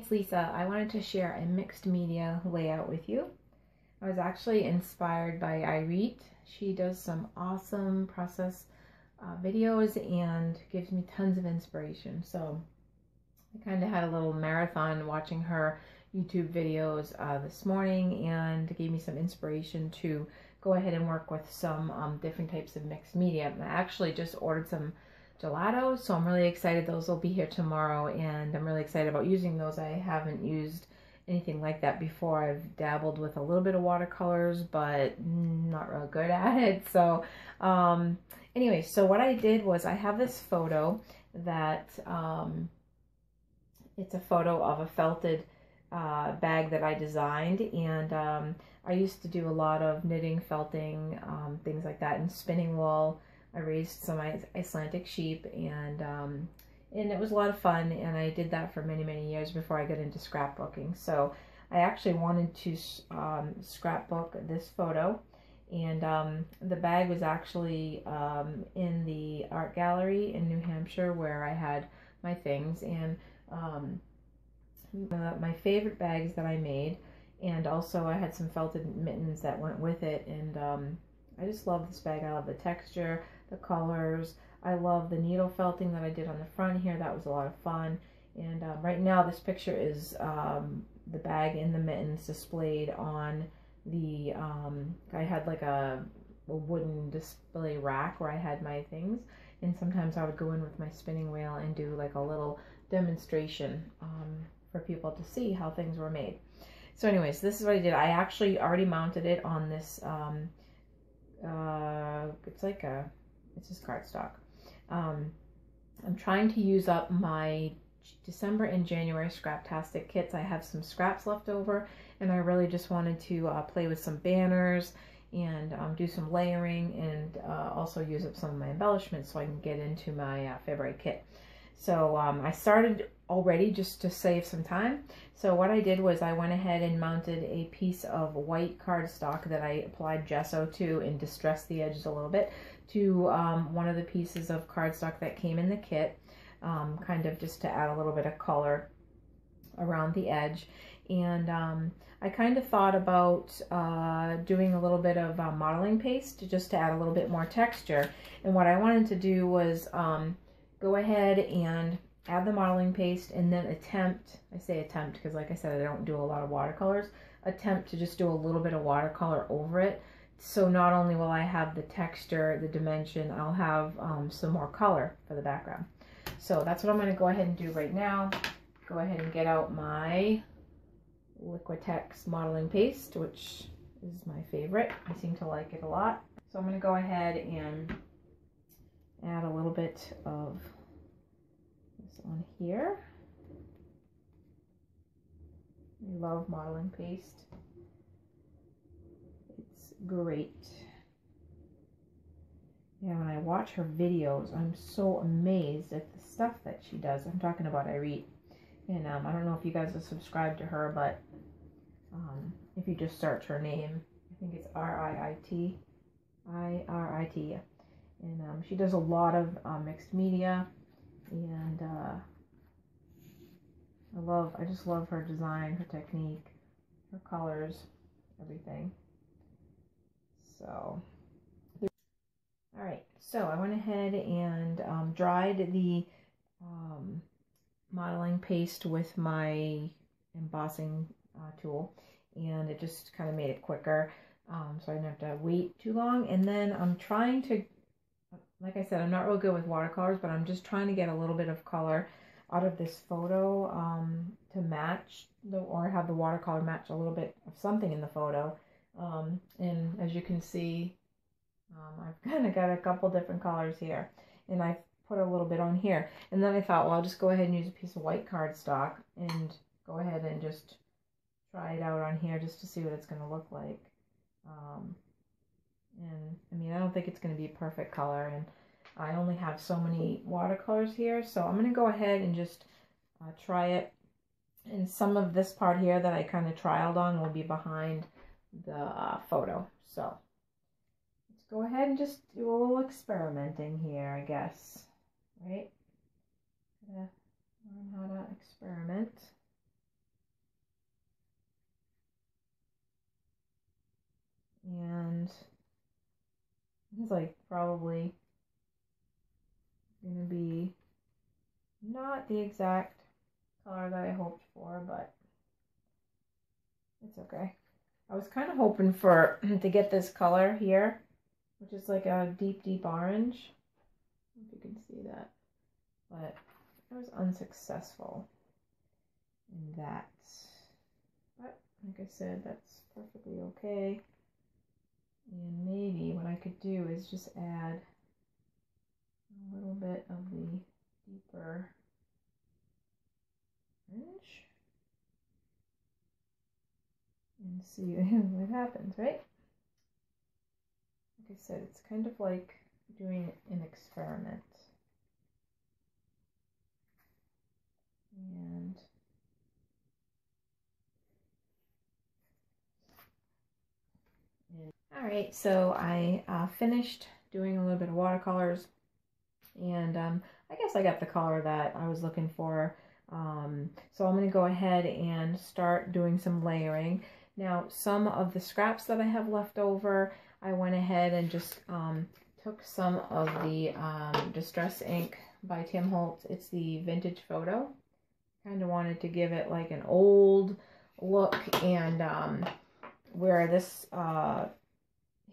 it's Lisa. I wanted to share a mixed media layout with you. I was actually inspired by Irite. She does some awesome process videos and gives me tons of inspiration. So I kind of had a little marathon watching her YouTube videos this morning, and gave me some inspiration to go ahead and work with some different types of mixed media. I actually just ordered some gelato, so I'm really excited. Those will be here tomorrow, and I'm really excited about using those. I haven't used anything like that before. I've dabbled with a little bit of watercolors, but not real good at it. So anyway, so what I did was I have this photo that it's a photo of a felted bag that I designed, and I used to do a lot of knitting, felting, things like that, and spinning wool. I raised some Icelandic sheep, and it was a lot of fun, and I did that for many years before I got into scrapbooking. So I actually wanted to scrapbook this photo, and the bag was actually in the art gallery in New Hampshire where I had my things, and my favorite bags that I made, and also I had some felted mittens that went with it, and I just love this bag. I love the texture, the colors. I love the needle felting that I did on the front here. That was a lot of fun. And right now this picture is the bag and the mittens displayed on the, I had like a wooden display rack where I had my things, and sometimes I would go in with my spinning wheel and do like a little demonstration for people to see how things were made. So anyways, this is what I did. I actually already mounted it on this, it's just cardstock. I'm trying to use up my December and January Scraptastic kits. I have some scraps left over, and I really just wanted to play with some banners and do some layering, and also use up some of my embellishments so I can get into my February kit. So I started already just to save some time. So what I did was I went ahead and mounted a piece of white cardstock that I applied gesso to and distressed the edges a little bit to one of the pieces of cardstock that came in the kit, kind of just to add a little bit of color around the edge. And I kind of thought about doing a little bit of modeling paste just to add a little bit more texture. And what I wanted to do was go ahead and add the modeling paste, and then attempt, I say attempt because like I said, I don't do a lot of watercolors, attempt to just do a little bit of watercolor over it. So not only will I have the texture, the dimension, I'll have some more color for the background. So that's what I'm going to go ahead and do right now. Go ahead and get out my Liquitex modeling paste, which is my favorite. I seem to like it a lot. So I'm going to go ahead and add a little bit of this on here. I love modeling paste. It's great. Yeah, when I watch her videos, I'm so amazed at the stuff that she does. I'm talking about Irite. And I don't know if you guys are subscribed to her, but if you just search her name, I think it's R-I-I-T. I-R-I-T. And she does a lot of mixed media, and I just love her design, her technique, her colors, everything. So, alright, so I went ahead and dried the modeling paste with my embossing tool, and it just kind of made it quicker, so I didn't have to wait too long. And then I'm trying to, like I said, I'm not real good with watercolors, but I'm just trying to get a little bit of color out of this photo to match, or have the watercolor match a little bit of something in the photo. And as you can see, I've kind of got a couple different colors here, and I've put a little bit on here. And then I thought, well, I'll just go ahead and use a piece of white cardstock and go ahead and just try it out on here just to see what it's going to look like. And I mean, I don't think it's going to be a perfect color, and I only have so many watercolors here, so I'm going to go ahead and just try it. And some of this part here that I kind of trialed on will be behind the photo. So let's go ahead and just do a little experimenting here, I guess, right? Gotta learn how to experiment. And it's like probably gonna be not the exact color that I hoped for, but it's okay. I was kind of hoping for to get this color here, which is like a deep, deep orange. I don't know if you can see that, but I was unsuccessful in that. But like I said, that's perfectly okay. And maybe what I could do is just add a little bit of the deeper orange and see what happens, right? Like I said, it's kind of like doing an experiment. And all right, so I finished doing a little bit of watercolors, and I guess I got the color that I was looking for. So I'm going to go ahead and start doing some layering. Now, some of the scraps that I have left over, I went ahead and just took some of the Distress ink by Tim Holtz. It's the Vintage Photo. Kind of wanted to give it like an old look, and where this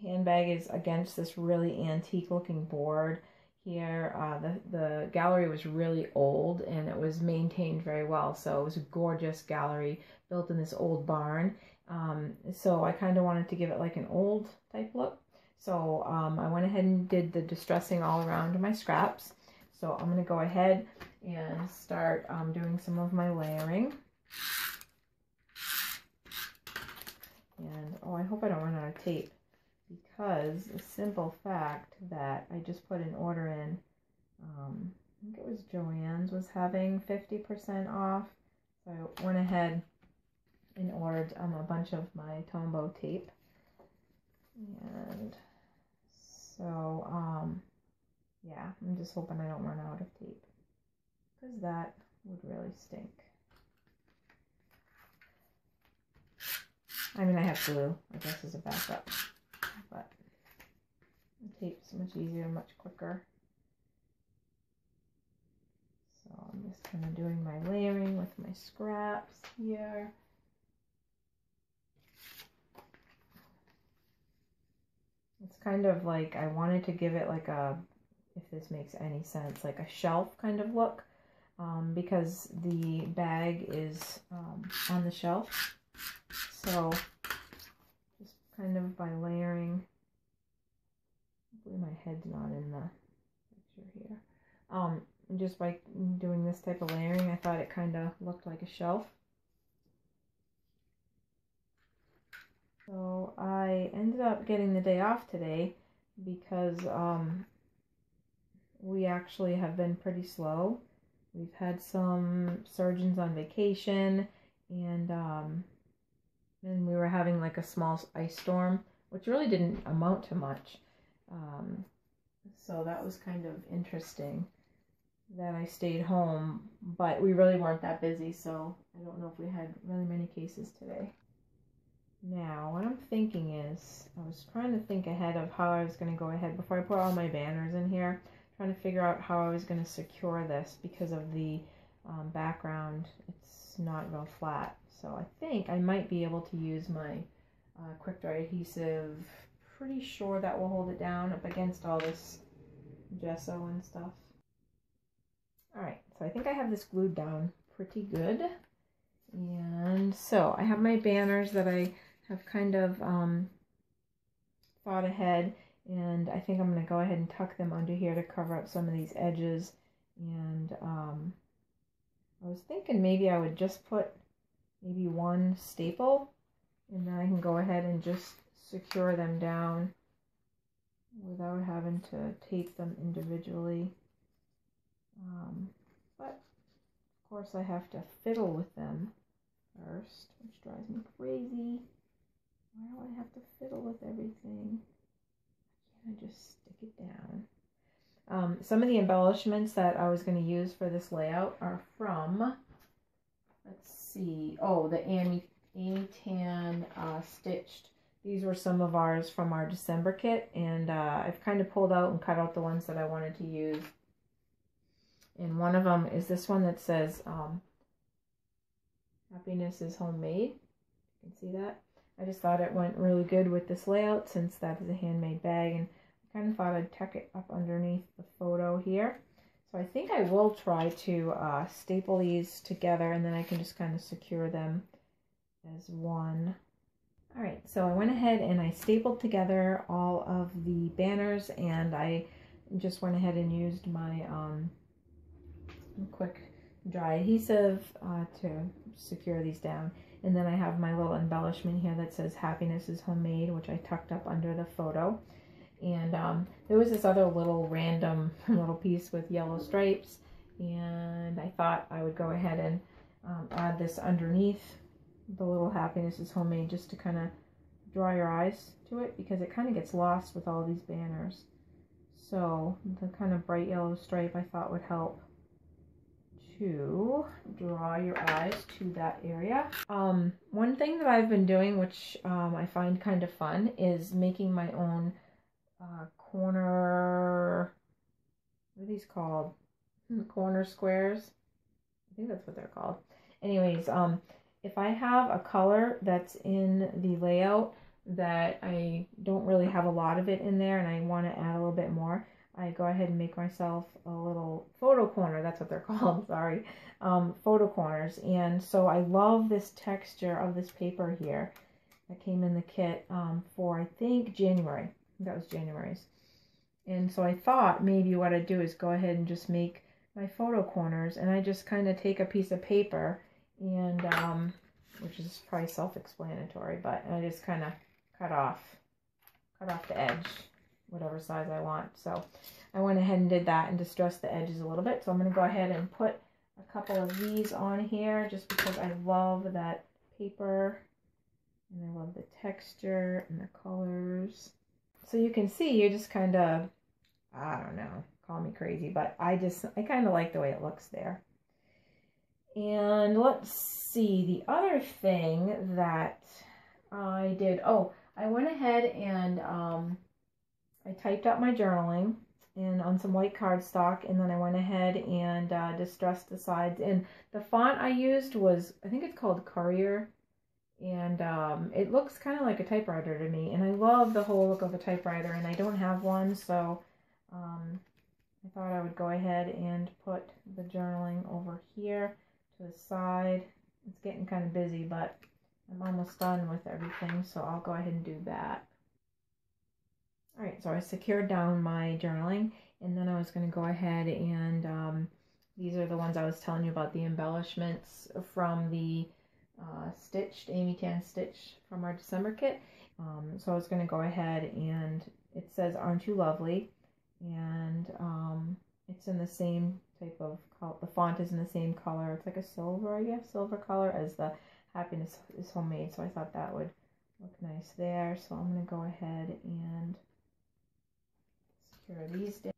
handbag is against this really antique looking board here, the gallery was really old and it was maintained very well, so it was a gorgeous gallery built in this old barn. So I kind of wanted to give it like an old type look, so I went ahead and did the distressing all around my scraps. So I'm going to go ahead and start doing some of my layering. And oh, I hope I don't run out of tape, because the simple fact that I just put an order in, I think it was Joann's was having 50% off, so I went ahead and ordered a bunch of my Tombow tape. And so yeah, I'm just hoping I don't run out of tape, because that would really stink. I mean, I have glue, I guess, as a backup, but the tape's much easier, much quicker. So I'm just kind of doing my layering with my scraps here. It's kind of like, I wanted to give it like a, if this makes any sense, like a shelf kind of look, because the bag is on the shelf. So just kind of by layering, hopefully my head's not in the picture here. Just by doing this type of layering, I thought it kind of looked like a shelf. So I ended up getting the day off today because we actually have been pretty slow. We've had some surgeons on vacation, and we were having like a small ice storm, which really didn't amount to much. So that was kind of interesting that I stayed home, but we really weren't that busy, so I don't know if we had really many cases today. Now, what I'm thinking is, I was trying to think ahead of how I was going to go ahead before I put all my banners in here, trying to figure out how I was going to secure this because of the background. It's not real flat, so I think I might be able to use my quick dry adhesive. Pretty sure that will hold it down up against all this gesso and stuff. Alright, so I think I have this glued down pretty good. And so I have my banners that I have kind of thought ahead, and I think I'm going to go ahead and tuck them under here to cover up some of these edges. And I was thinking maybe I would just put maybe one staple, and then I can go ahead and just secure them down without having to tape them individually. But of course I have to fiddle with them first, which drives me crazy. Why do I have to fiddle with everything? Why can't I just stick it down? Some of the embellishments that I was going to use for this layout are from, let's see, oh, the Amy Tan stitched These were some of ours from our December kit, and I've kind of pulled out and cut out the ones that I wanted to use. And one of them is this one that says, happiness is homemade. You can see that. I just thought it went really good with this layout since that is a handmade bag, and I kind of thought I'd tuck it up underneath the photo here. So I think I will try to staple these together, and then I can just kind of secure them as one. Alright, so I went ahead and I stapled together all of the banners, and I just went ahead and used my quick dry adhesive to secure these down. And then I have my little embellishment here that says happiness is homemade, which I tucked up under the photo. And there was this other little random little piece with yellow stripes, and I thought I would go ahead and add this underneath the little happiness is homemade, just to kind of draw your eyes to it, because it kind of gets lost with all these banners. So the kind of bright yellow stripe I thought would help to draw your eyes to that area. One thing that I've been doing, which I find kind of fun, is making my own corner, what are these called? Corner squares. I think that's what they're called. Anyways, if I have a color that's in the layout that I don't really have a lot of it in there and I want to add a little bit more, I go ahead and make myself a little photo corner. That's what they're called, sorry. Photo corners. And so I love this texture of this paper here that came in the kit for, I think, January. That was January's. And so I thought maybe what I'd do is go ahead and just make my photo corners, and I just kind of take a piece of paper and, which is probably self-explanatory, but I just kind of cut off the edge, whatever size I want. So I went ahead and did that and distressed the edges a little bit. So I'm going to go ahead and put a couple of these on here just because I love that paper and I love the texture and the colors. So you can see, you just kind of, I don't know, call me crazy, but I kind of like the way it looks there. And let's see, the other thing that I did, I went ahead and I typed up my journaling and on some white cardstock, and then I went ahead and distressed the sides. And the font I used was, I think it's called Courier, and it looks kind of like a typewriter to me, and I love the whole look of a typewriter, and I don't have one, so I thought I would go ahead and put the journaling over here to the side. It's getting kind of busy, but I'm almost done with everything, so I'll go ahead and do that. Alright, so I secured down my journaling, and then I was going to go ahead and these are the ones I was telling you about, the embellishments from the stitched, Amy Tan Stitch from our December kit. So I was going to go ahead, and it says, "Aren't you lovely?" And it's in the same type of color, the font is in the same color, it's like a silver, I guess, silver color as the happiness is homemade, so I thought that would look nice there. So I'm going to go ahead and secure these down.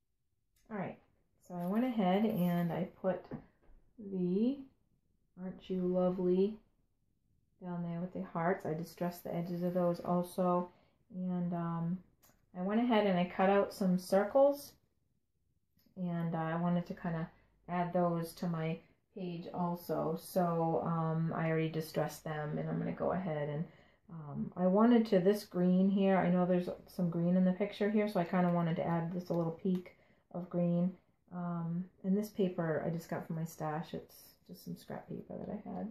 Alright, so I went ahead and I put the "Aren't you lovely" down there with the hearts. I distressed the edges of those also, and I went ahead and I cut out some circles, and I wanted to kind of add those to my page also. So I already distressed them, and I'm going to go ahead and I wanted to, this green here, I know there's some green in the picture here, so I kind of wanted to add just a little peak of green. And this paper I just got from my stash. It's just some scrap paper that I had.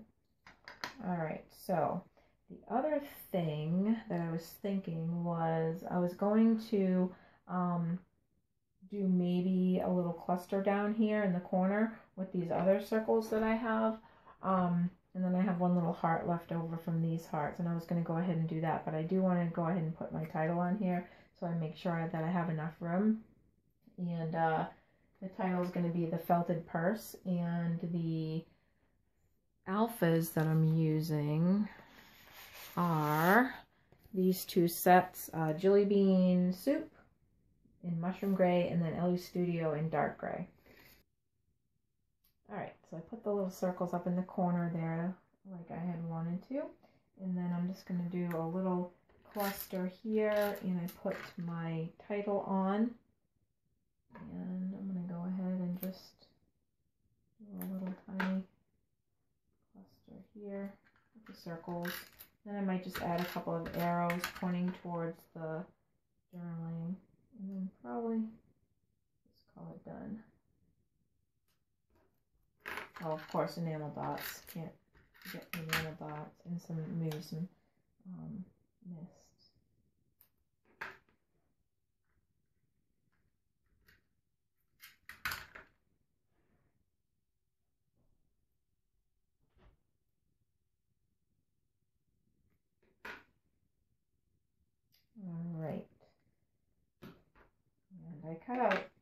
Alright, so the other thing that I was thinking was I was going to do maybe a little cluster down here in the corner with these other circles that I have. And then I have one little heart left over from these hearts, and I was going to go ahead and do that, but I do want to go ahead and put my title on here so I make sure that I have enough room. And the title is going to be The Felted Purse, and the alphas that I'm using are these two sets, Jelly Bean Soup in mushroom gray, and then LU Studio in dark gray. Alright, so I put the little circles up in the corner there like I had wanted to, and then I'm just going to do a little cluster here, and I put my title on. And I'm going to go ahead and just do a little tiny cluster here with the circles. Then I might just add a couple of arrows pointing towards the journaling, and then probably just call it done. Oh, of course, enamel dots. Can't forget the enamel dots and maybe some mist. All right. And I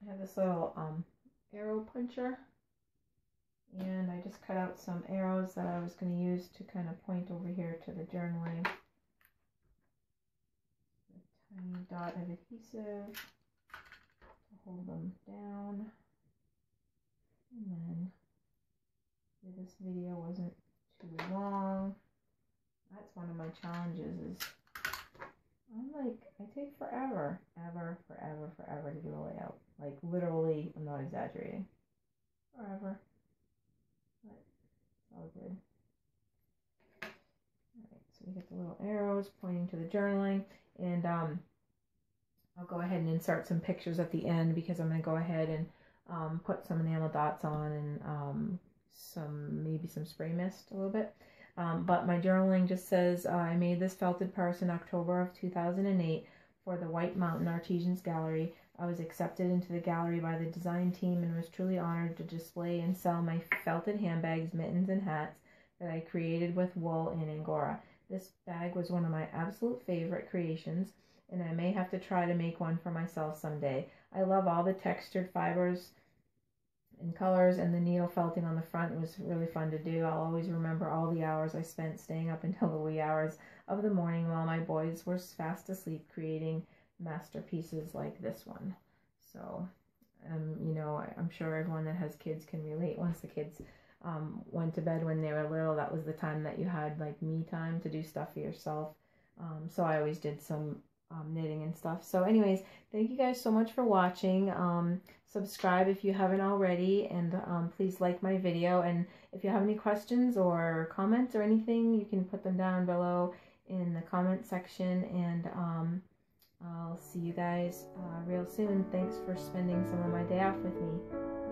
have this little arrow puncher, and I just cut out some arrows that I was going to use to kind of point over here to the journaling. A tiny dot of adhesive to hold them down. And then this video wasn't too long. That's one of my challenges is I take forever to do a layout. Like literally, I'm not exaggerating. Forever. But it's all good. Alright, so we get the little arrows pointing to the journaling, and I'll go ahead and insert some pictures at the end because I'm going to go ahead and put some enamel dots on and maybe some spray mist a little bit. But my journaling just says, I made this felted purse in October of 2008 for the White Mountain Artisans Gallery. I was accepted into the gallery by the design team and was truly honored to display and sell my felted handbags, mittens, and hats that I created with wool and Angora. This bag was one of my absolute favorite creations, and I may have to try to make one for myself someday. I love all the textured fibers and colors, and the needle felting on the front was really fun to do. I'll always remember all the hours I spent staying up until the wee hours of the morning while my boys were fast asleep creating masterpieces like this one. So, you know, I'm sure everyone that has kids can relate. Once the kids went to bed when they were little, that was the time that you had like me time to do stuff for yourself. So I always did some knitting and stuff. So anyways, thank you guys so much for watching. Subscribe if you haven't already, and please like my video. And if you have any questions or comments or anything, you can put them down below in the comment section, and I'll see you guys real soon. Thanks for spending some of my day off with me.